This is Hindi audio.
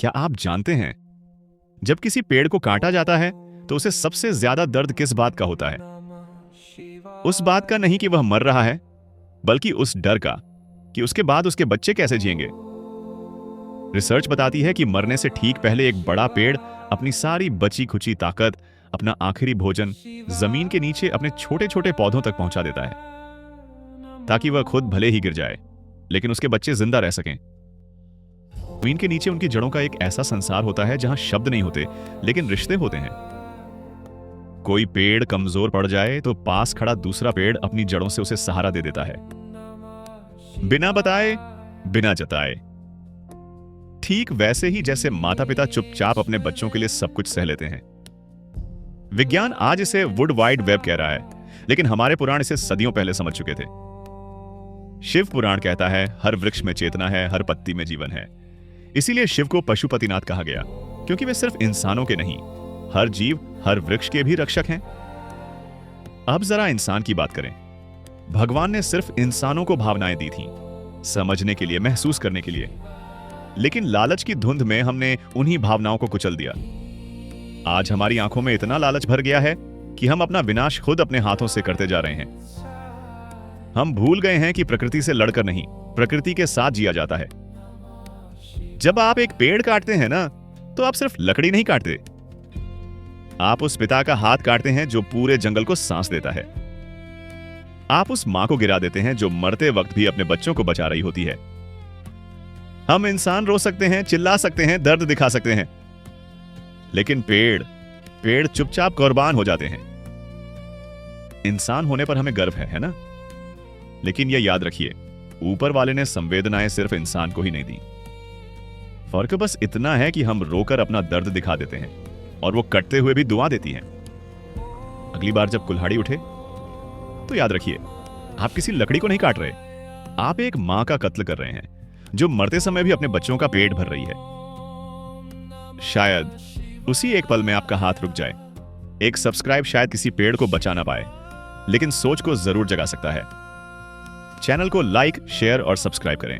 क्या आप जानते हैं, जब किसी पेड़ को काटा जाता है तो उसे सबसे ज्यादा दर्द किस बात का होता है? उस बात का नहीं कि वह मर रहा है, बल्कि उस डर का कि उसके बाद उसके बच्चे कैसे जिएंगे। रिसर्च बताती है कि मरने से ठीक पहले एक बड़ा पेड़ अपनी सारी बची खुची ताकत, अपना आखिरी भोजन जमीन के नीचे अपने छोटे छोटे पौधों तक पहुंचा देता है, ताकि वह खुद भले ही गिर जाए लेकिन उसके बच्चे जिंदा रह सकें। जमीन के नीचे उनकी जड़ों का एक ऐसा संसार होता है जहां शब्द नहीं होते, लेकिन रिश्ते होते हैं। कोई पेड़ कमजोर पड़ जाए तो पास खड़ा दूसरा पेड़ अपनी जड़ों से उसे सहारा दे देता है, बिना बताए, बिना जताए। ठीक वैसे ही जैसे माता पिता चुपचाप अपने बच्चों के लिए सब कुछ सह लेते हैं। विज्ञान आज इसे वुड वाइड वेब कह रहा है, लेकिन हमारे पुराण इसे सदियों पहले समझ चुके थे। शिव पुराण कहता है, हर वृक्ष में चेतना है, हर पत्ती में जीवन है। इसीलिए शिव को पशुपतिनाथ कहा गया, क्योंकि वे सिर्फ इंसानों के नहीं, हर जीव, हर वृक्ष के भी रक्षक हैं। अब जरा इंसान की बात करें। भगवान ने सिर्फ इंसानों को भावनाएं दी थीं, समझने के लिए, महसूस करने के लिए। लेकिन लालच की धुंध में हमने उन्हीं भावनाओं को कुचल दिया। आज हमारी आंखों में इतना लालच भर गया है कि हम अपना विनाश खुद अपने हाथों से करते जा रहे हैं। हम भूल गए हैं कि प्रकृति से लड़कर नहीं, प्रकृति के साथ जिया जाता है। जब आप एक पेड़ काटते हैं ना, तो आप सिर्फ लकड़ी नहीं काटते, आप उस पिता का हाथ काटते हैं जो पूरे जंगल को सांस देता है। आप उस मां को गिरा देते हैं जो मरते वक्त भी अपने बच्चों को बचा रही होती है। हम इंसान रो सकते हैं, चिल्ला सकते हैं, दर्द दिखा सकते हैं, लेकिन पेड़ चुपचाप कुर्बान हो जाते हैं। इंसान होने पर हमें गर्व है ना? लेकिन यह याद रखिए, ऊपर वाले ने संवेदनाएं सिर्फ इंसान को ही नहीं दी। फर्क बस इतना है कि हम रोकर अपना दर्द दिखा देते हैं और वो कटते हुए भी दुआ देती हैं। अगली बार जब कुल्हाड़ी उठे तो याद रखिए, आप किसी लकड़ी को नहीं काट रहे, आप एक मां का कत्ल कर रहे हैं जो मरते समय भी अपने बच्चों का पेट भर रही है। शायद उसी एक पल में आपका हाथ रुक जाए। एक सब्सक्राइब शायद किसी पेड़ को बचा ना पाए, लेकिन सोच को जरूर जगा सकता है। चैनल को लाइक, शेयर और सब्सक्राइब करें।